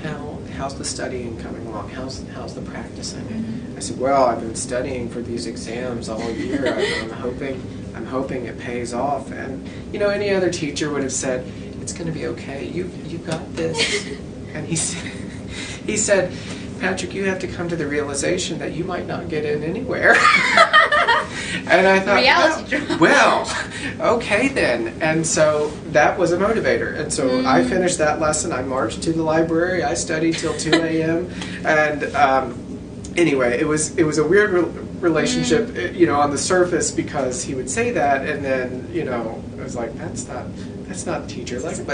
how's the studying coming along? How's the practicing? I said, well, I've been studying for these exams all year. I'm hoping it pays off. And any other teacher would have said, it's going to be okay. You've got this. And he said, Patrick, you have to come to the realization that you might not get in anywhere. And I thought, well, okay then. And so that was a motivator. And so I finished that lesson. I marched to the library. I studied till 2 a.m. And anyway, it was a weird relationship, on the surface, because he would say that, and then I was like, that's not teacher like.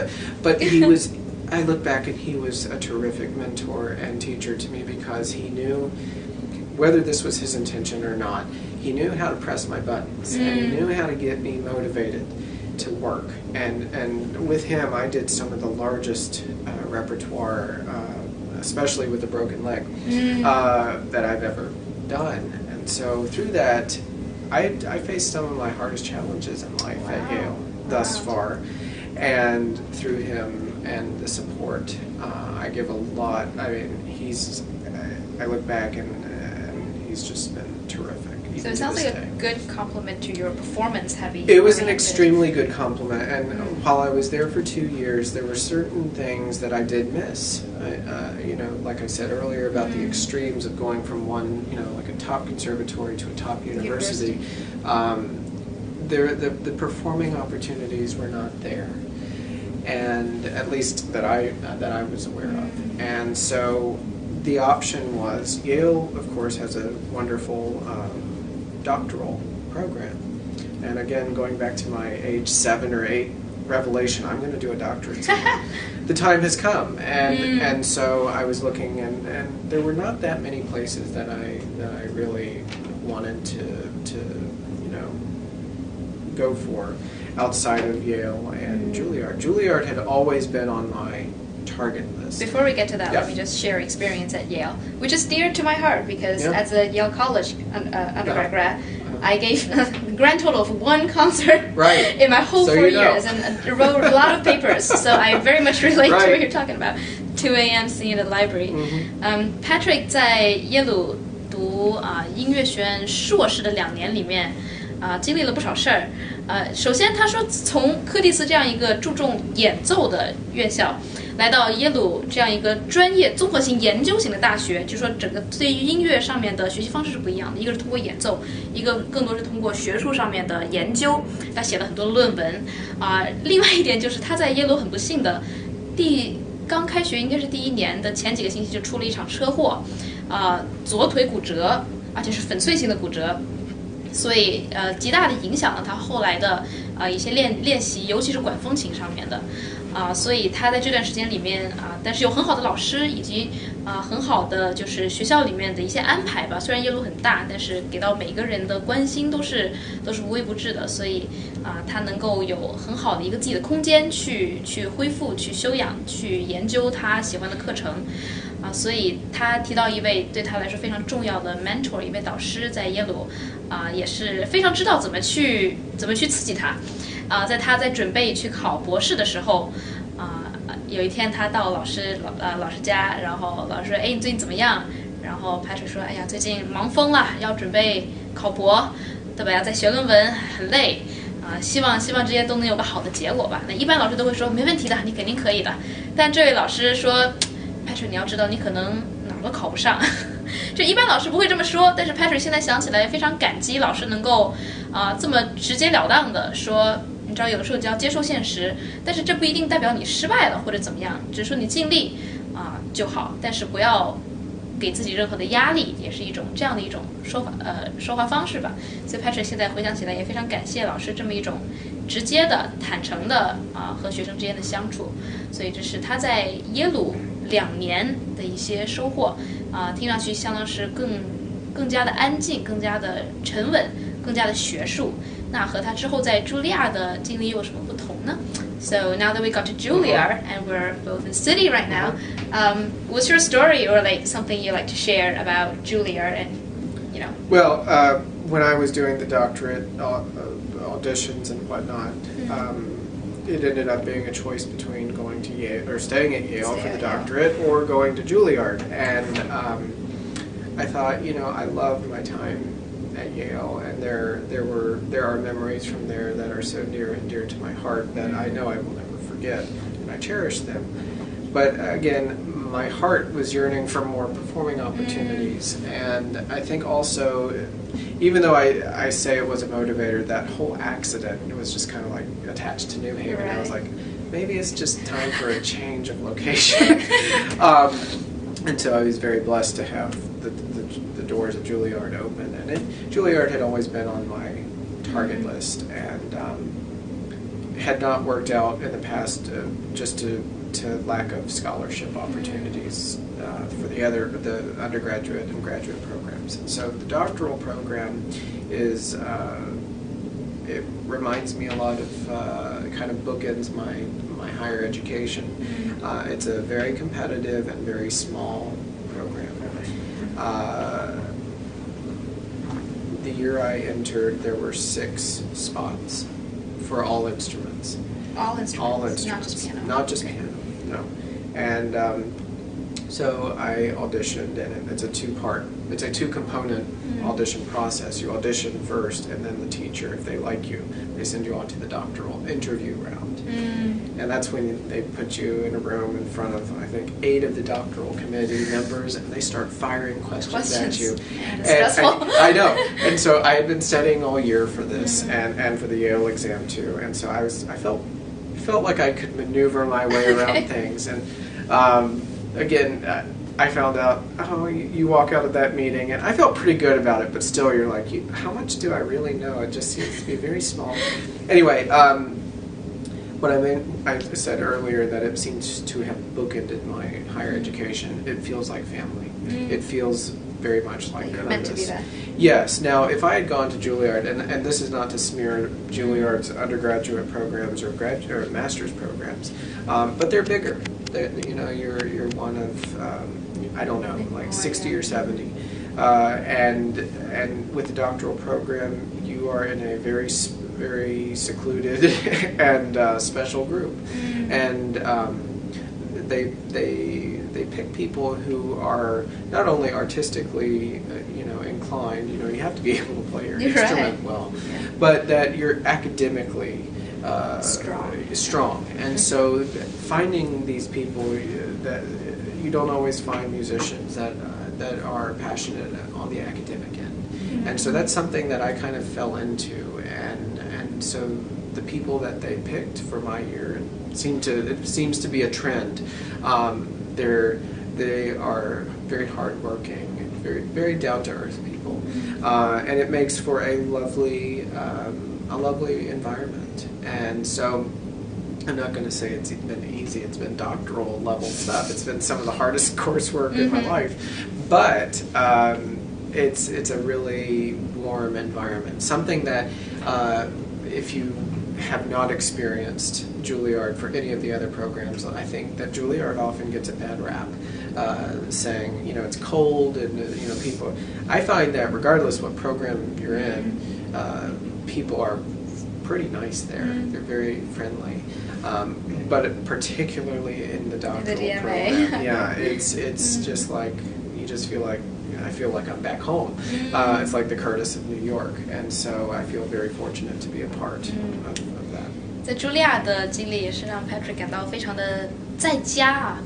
But he was. I look back and he was a terrific mentor and teacher to me, because he knew, whether this was his intention or not, he knew how to press my buttons, and he knew how to get me motivated to work. And with him, I did some of the largest repertoire, especially with the broken leg, that I've ever done. And so through that, I faced some of my hardest challenges in life at Yale thus far. And through him and the support, I give a lot. I mean, I look back and he's just been terrific. So it sounds like a good compliment to your performance-heavy. It was an extremely good compliment, and while I was there for 2 years, there were certain things that I did miss. Like I said earlier about the extremes of going from one, like a top conservatory to a top university. The performing opportunities were not there, and at least that I was aware of. And so the option was, Yale, of course, has a wonderful doctoral program. And again, going back to my age 7 or 8 revelation, I'm going to do a doctorate. The time has come, and so I was looking, and there were not that many places that I really wanted to go for outside of Yale and Juilliard. Juilliard had always been on my target list. Before we get to that, let me just share experience at Yale, which is dear to my heart, because as a Yale College undergrad, I gave a grand total of 1 concert in my whole 4 years, and wrote a lot of papers, so I very much relate to what you're talking about. 2 a.m. singing at the library. Patrick 在耶鲁读音乐学院硕士的2年里面，经历了不少事儿。首先他说从柯蒂斯这样一个注重演奏的院校，来到耶鲁这样一个专业综合性研究型的大学，就说整个对于音乐上面的学习方式是不一样的，一个是通过演奏，一个更多是通过学术上面的研究，他写了很多论文另外一点就是他在耶鲁很不幸的刚开学应该是第1年的前几个星期就出了一场车祸，左腿骨折，而且是粉碎性的骨折，所以极大的影响了他后来的一些练习，尤其是管风琴上面的。所以他在这段时间里面但是有很好的老师以及很好的就是学校里面的一些安排吧。虽然耶鲁很大，但是给到每个人的关心都是无微不至的，所以他能够有很好的一个自己的空间去恢复、去修养、去研究他喜欢的课程。所以他提到一位对他来说非常重要的 mentor， 一位导师在耶鲁，也是非常知道怎么去刺激他。在他在准备去考博士的时候，有一天他到老师家，然后老师说：“哎，你最近怎么样？”然后 Patrick 说：“哎呀，最近忙疯了，要准备考博，对吧？要在写论文，很累。希望这些都能有个好的结果吧。”那一般老师都会说：“没问题的，你肯定可以的。”但这位老师说：“Patrick， 你要知道，你可能哪都考不上。”这一般老师不会这么说，但是 Patrick 现在想起来非常感激老师能够这么直截了当的说。你知道有的时候就要接受现实，但是这不一定代表你失败了或者怎么样，只是说你尽力就好，但是不要给自己任何的压力，也是这样的一种说话方式吧。所以 Patrick 现在回想起来也非常感谢老师这么一种直接的、坦诚的和学生之间的相处。所以这是他在耶鲁2年的一些收获听上去相当是更加的安静，更加的沉稳，更加的学术。那和他之后在茱莉亚的经历又有什么不同呢？ So now that we got to Juilliard and we're both in city right now, what's your story or like something you like to share about Juilliard and Well, when I was doing the doctorate auditions and whatnot, it ended up being a choice between going to Yale or staying at Yale for the doctorate or going to Juilliard. And I thought, I loved my time at Yale, and there are memories from there that are so near and dear to my heart that I know I will never forget, and I cherish them. But again, my heart was yearning for more performing opportunities, and I think also, even though I say it was a motivator, that whole accident, it was just kind of like attached to New Haven. I was like, maybe it's just time for a change of location. And so I was very blessed to have the doors of Juilliard open, and Juilliard had always been on my target list, and had not worked out in the past just to lack of scholarship opportunities for the undergraduate and graduate programs. And so the doctoral program is it reminds me a lot of kind of bookends my higher education. It's a very competitive and very small program. The year I entered, there were 6 spots for all instruments. All instruments, not just piano. No. And so I auditioned, and it's a 2-component audition process. You audition first, and then the teacher, if they like you, they send you on to the doctoral interview round. And that's when they put you in a room in front of, I think, 8 of the doctoral committee members, and they start firing questions at you. And I know. And so I had been studying all year for this, and for the Yale exam too. And so I felt like I could maneuver my way around things. And again, I found out, you walk out of that meeting, and I felt pretty good about it, but still you're like, how much do I really know? It just seems to be very small. Anyway, what I said earlier that it seems to have bookended my higher education. It feels like family. It feels very much like meant to be that. Yes. Now, if I had gone to Juilliard, and this is not to smear Juilliard's undergraduate programs or master's programs, but they're bigger. You're one of I don't know, like 60 or 70, and with the doctoral program, you are in a very secluded and special group, and they pick people who are not only artistically inclined. You have to be able to play your instrument well, but that you're academically strong. And so finding these people that you don't always find musicians that are passionate on the academic end. And so that's something that I kind of fell into, and so the people that they picked for my year it seems to be a trend. They are very hardworking and very down to earth people, and it makes for a lovely environment. And so I'm not going to say it's been easy. It's been doctoral level stuff. It's been some of the hardest coursework in my life, but it's a really warm environment. Something that if you have not experienced Juilliard for any of the other programs, I think that Juilliard often gets a bad rap, saying it's cold and people. I find that regardless what program you're in, people are pretty nice there. They're very friendly. But particularly in the doctoral program, it's just like you just feel like I feel like I'm back home. It's like the Curtis of New York, and so I feel very fortunate to be a part of that. 在茱莉亚的经历也是让 Patrick 感到非常的在家啊，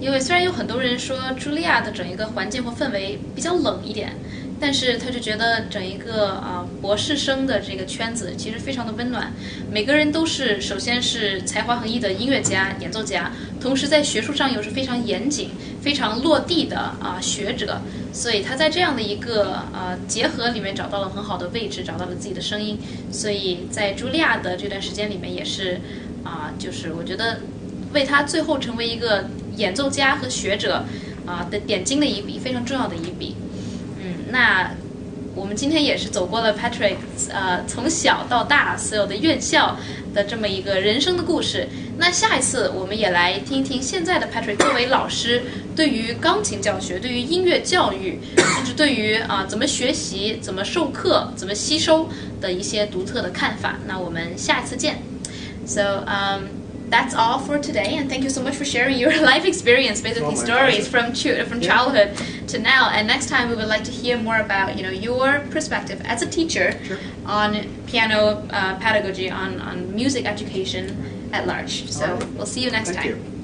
因为虽然有很多人说茱莉亚的整一个环境或氛围比较冷一点，但是他就觉得整一个博士生的这个圈子其实非常的温暖，每个人都是首先是才华横溢的音乐家、演奏家，同时在学术上又是非常严谨、非常落地的学者，所以他在这样的一个结合里面找到了很好的位置，找到了自己的声音，所以在茱莉亚的这段时间里面也是就是我觉得为他最后成为一个演奏家和学者的点睛的一笔，非常重要的一笔。那我们今天也是走过了 Patrick 从小到大所有的院校的这么一个人生的故事。那下一次我们也来听一听现在的 Patrick 作为老师对于钢琴教学、对于音乐教育，甚至对于怎么学习、怎么授课、怎么吸收的一些独特的看法。那我们下一次见。So that's all for today, and thank you so much for sharing your life experience, basically stories from childhood to now. And next time we would like to hear more about your perspective as a teacher on piano pedagogy, on music education at large. So we'll see you next time.